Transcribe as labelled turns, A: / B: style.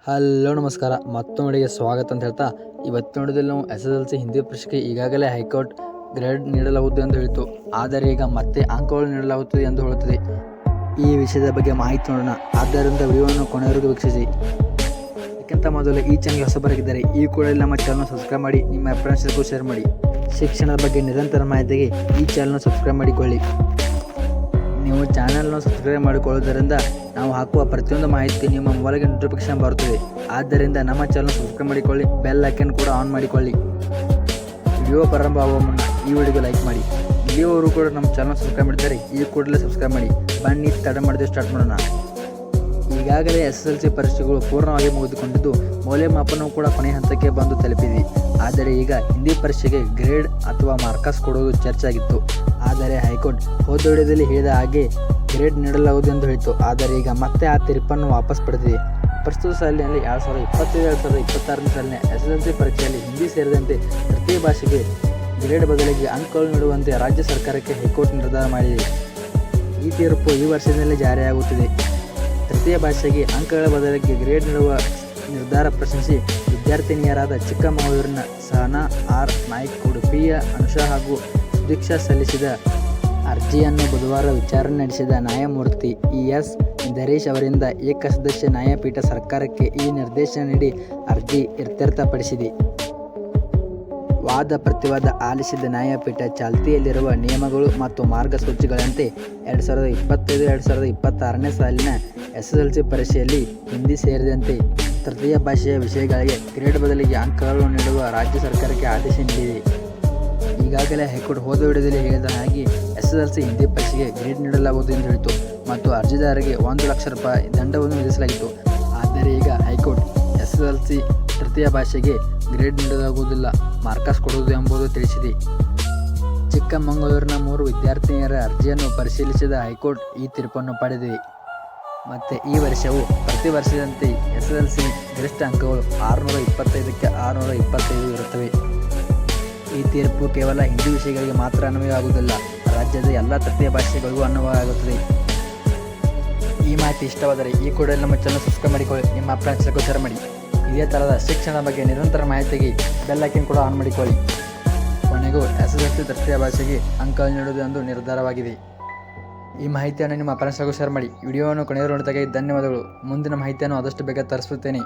A: Hello ನಮಸ್ಕಾರ, ಮತ್ತೊಂದಿಗೆ ಸ್ವಾಗತ ಅಂತ ಹೇಳ್ತಾ ಇವತ್ತು ನೋಡಿದಲ್ಲಿ ನಾವು SSLC ಹಿಂದಿ ಪರೀಕ್ಷೆಗೆ ಈಗಾಗಲೇ ಹೈಕೋರ್ಟ್ ಗ್ರೇಡ್ ನೀಡಲಾಗುವುದು ಎಂದು ಹೇಳಿತು. ಆದರೆ ಈಗ ಮತ್ತೆ ಅಂಕಗಳು ನೀಡಲಾಗುತ್ತದೆ ಎಂದು ಹೇಳುತ್ತದೆ. ಈ ವಿಷಯದ ಬಗ್ಗೆ ಮಾಹಿತಿ ನೋಡೋಣ. ಆದ್ದರಿಂದ ವಿಡಿಯೋವನ್ನು ಕೊನೆಯವರೆಗೂ ವೀಕ್ಷಿಸಿ. ಇದಕ್ಕಿಂತ ಮೊದಲು ಈ ಚಾನಲ್ ಹೊಸಬರಾಗಿದ್ದರೆ ಈ ಕೂಡಲೇ ನಮ್ಮ ಚಾನಲ್ ಸಬ್ಸ್ಕ್ರೈಬ್ ಮಾಡಿ, ನಿಮ್ಮ ಫ್ರೆಂಡ್ಸ್ಗೂ ಶೇರ್ ಮಾಡಿ. ಶಿಕ್ಷಣದ ಬಗ್ಗೆ ನಿರಂತರ ಮಾಹಿತಿಗೆ ಈ ಚಾನಲ್ ಸಬ್ಸ್ಕ್ರೈಬ್ ಮಾಡಿಕೊಳ್ಳಿ. ನೀವು ಚಾನಲ್ನ ಸಬ್ಸ್ಕ್ರೈಬ್ ಮಾಡಿಕೊಳ್ಳುವುದರಿಂದ ನಾವು ಹಾಕುವ ಪ್ರತಿಯೊಂದು ಮಾಹಿತಿ ನಿಮ್ಮ ಮೊಬೈಲ್ಗೆ ನೋಟಿಫಿಕೇಶನ್ ಬರುತ್ತದೆ. ಆದ್ದರಿಂದ ನಮ್ಮ ಚಾನಲ್ ಸಬ್ಸ್ಕ್ರೈಬ್ ಮಾಡಿಕೊಳ್ಳಿ, ಬೆಲ್ ಐಕನ್ ಕೂಡ ಆನ್ ಮಾಡಿಕೊಳ್ಳಿ. ವಿಡಿಯೋ ಪ್ರಾರಂಭ ಆಗುವ ಮುನ್ನ ಈ ವಿಡಿಯೋಗೆ ಲೈಕ್ ಮಾಡಿ. ಇಲ್ಲಿಯವರು ಕೂಡ ನಮ್ಮ ಚಾನಲ್ ಸಬ್ಸ್ಕ್ರೈಬ್ ಮಾಡಿದ್ದಾರೆ, ಈ ಕೂಡಲೇ ಸಬ್ಸ್ಕ್ರೈಬ್ ಮಾಡಿ. ಬನ್ನಿ ತಡ ಮಾಡಿದ್ರೆ ಸ್ಟಾರ್ಟ್ ಮಾಡೋಣ. ಈಗಾಗಲೇ SSLC ಪರೀಕ್ಷೆಗಳು ಪೂರ್ಣವಾಗಿ ಮುಗಿದುಕೊಂಡಿದ್ದು ಮೌಲ್ಯಮಾಪನವು ಕೂಡ ಕೊನೆಯ ಹಂತಕ್ಕೆ ಬಂದು ತಲುಪಿದೆ. ಆದರೆ ಈಗ ಹಿಂದಿ ಪರೀಕ್ಷೆಗೆ ಗ್ರೇಡ್ ಅಥವಾ ಮಾರ್ಕಸ್ ಕೊಡುವುದು ಚರ್ಚೆಯಾಗಿತ್ತು. ಆದರೆ ಹೈಕೋರ್ಟ್ ಹೋದ ವಿಡಿಯೋದಲ್ಲಿ ಹೇಳಿದ ಹಾಗೆ ಗ್ರೇಡ್ ನೀಡಲಾಗುವುದು ಎಂದು ಹೇಳಿತು. ಆದರೆ ಈಗ ಮತ್ತೆ ಆ ತೀರ್ಪನ್ನು ವಾಪಸ್ ಪಡೆದಿದೆ. ಪ್ರಸ್ತುತ ಸಾಲಿನಲ್ಲಿ 2025-2026 ಸಾಲಿನ SSLC ಪರೀಕ್ಷೆಯಲ್ಲಿ ಹಿಂದಿ ಸೇರಿದಂತೆ ತೃತೀಯ ಭಾಷೆಗೆ ಗ್ರೇಡ್ ಬದಲಿಗೆ ಅಂಕಗಳು ನೀಡುವಂತೆ ರಾಜ್ಯ ಸರ್ಕಾರಕ್ಕೆ ಹೈಕೋರ್ಟ್ ನಿರ್ಧಾರ ಮಾಡಿದೆ. ಈ ತೀರ್ಪು ಈ ವರ್ಷದಿಂದಲೇ ಜಾರಿಯಾಗುತ್ತಿದೆ. ತೃತೀಯ ಭಾಷೆಗೆ ಅಂಕಗಳ ಬದಲಿಗೆ ಗ್ರೇಡ್ ನೀಡುವ ನಿರ್ಧಾರ ಪ್ರಶ್ನಿಸಿ ವಿದ್ಯಾರ್ಥಿನಿಯರಾದ ಚಿಕ್ಕಮಗಳೂರಿನ ಸಹನಾ ಆರ್ ನಾಯ್ಕ್, ಉಡುಪಿಯ ಅನುಷಾ ಹಾಗೂ ಸುದೀಕ್ಷಾ ಸಲ್ಲಿಸಿದ ಅರ್ಜಿಯನ್ನು ಬುಧವಾರ ವಿಚಾರಣೆ ನಡೆಸಿದ ನ್ಯಾಯಮೂರ್ತಿ ES ಧರೀಶ್ ಅವರಿಂದ ಏಕಸದಸ್ಯ ನ್ಯಾಯಪೀಠ ಸರ್ಕಾರಕ್ಕೆ ಈ ನಿರ್ದೇಶನ ನೀಡಿ ಅರ್ಜಿ ಇತ್ಯರ್ಥಪಡಿಸಿದೆ. ವಾದ ಪ್ರತಿವಾದ ಆಲಿಸಿದ ನ್ಯಾಯಪೀಠ ಚಾಲ್ತಿಯಲ್ಲಿರುವ ನಿಯಮಗಳು ಮತ್ತು ಮಾರ್ಗಸೂಚಿಗಳಂತೆ 2025-2026 ಸಾಲಿನ SSLC ಪರೀಕ್ಷೆಯಲ್ಲಿ ಹಿಂದಿ ಸೇರಿದಂತೆ ತೃತೀಯ ಭಾಷೆಯ ವಿಷಯಗಳಿಗೆ ಗ್ರೇಡ್ ಬದಲಿಗೆ ಅಂಕಗಳನ್ನು ನೀಡುವ ರಾಜ್ಯ ಸರ್ಕಾರಕ್ಕೆ ಆದೇಶ ನೀಡಿದೆ. ಈಗಾಗಲೇ ಹೈಕೋರ್ಟ್ ಹೋದ ವಿಡಿಯೋದಲ್ಲಿ ಹೇಳಿದ ಹಾಗೆ SSLC ಹಿಂದಿ ಪರೀಕ್ಷೆಗೆ ಗ್ರೇಡ್ ನೀಡಲಾಗುವುದು ಎಂದು ಹೇಳಿತು ಮತ್ತು ಅರ್ಜಿದಾರರಿಗೆ 1 ಲಕ್ಷ ರೂಪಾಯಿ ದಂಡವನ್ನು ವಿಧಿಸಲಾಗಿತ್ತು. ಆದರೆ ಈಗ ಹೈಕೋರ್ಟ್ SSLC ತೃತೀಯ ಭಾಷೆಗೆ ಗ್ರೇಡ್ ನೀಡಲಾಗುವುದಿಲ್ಲ, ಮಾರ್ಕಸ್ ಕೊಡುವುದು ಎಂಬುದು ತಿಳಿಸಿದೆ. ಚಿಕ್ಕಮಗಳೂರಿನ 3 ವಿದ್ಯಾರ್ಥಿನಿಯರ ಅರ್ಜಿಯನ್ನು ಪರಿಶೀಲಿಸಿದ ಹೈಕೋರ್ಟ್ ಈ ತೀರ್ಪನ್ನು ಪಡೆದಿದೆ. ಮತ್ತು ಈ ವರ್ಷವೂ ಪ್ರತಿ ವರ್ಷದಂತೆ SSLC ಗರಿಷ್ಠ ಅಂಕಗಳು 625ಕ್ಕೆ 625 ಇರುತ್ತವೆ. ಈ ತೀರ್ಪು ಕೇವಲ ಹಿಂದಿ ವಿಷಯಗಳಿಗೆ ಮಾತ್ರ ಅನ್ವಯವಾಗುವುದಿಲ್ಲ, ರಾಜ್ಯದ ಎಲ್ಲ ತೃತೀಯ ಭಾಷೆಗಳಿಗೂ ಅನ್ವಯವಾಗುತ್ತದೆ. ಈ ಮಾಹಿತಿ ಇಷ್ಟವಾದರೆ ಈ ಕೂಡಲೇ ನಮ್ಮ ಚಾನಲ್ ಸಬ್ಸ್ಕ್ರೈಬ್ ಮಾಡಿಕೊಳ್ಳಿ, ನಿಮ್ಮ ಫ್ರೆಂಡ್ಸ್ಗೂ ಶೇರ್ ಮಾಡಿ. ಇದೇ ಥರದ ಶಿಕ್ಷಣದ ಬಗ್ಗೆ ನಿರಂತರ ಮಾಹಿತಿಗೆ ಬೆಲ್ ಐಕನ್ ಕೂಡ ಆನ್ ಮಾಡಿಕೊಳ್ಳಿ. ಕೊನೆಗೂ SSLC ತೃತೀಯ ಭಾಷೆಗೆ ಅಂಕ ನೀಡುವುದು ಎಂದು ನಿರ್ಧಾರವಾಗಿದೆ. ಈ ಮಾಹಿತಿಯನ್ನು ನಿಮ್ಮ ಫ್ರೆಂಡ್ಸ್ಗೂ ಶೇರ್ ಮಾಡಿ. ವಿಡಿಯೋವನ್ನು ಕೊನೆಯವರೆಗೂ ನೋಡಿದಾಗ ಧನ್ಯವಾದಗಳು. ಮುಂದಿನ ಮಾಹಿತಿಯನ್ನು ಆದಷ್ಟು ಬೇಗ ತರಿಸುತ್ತೇನೆ.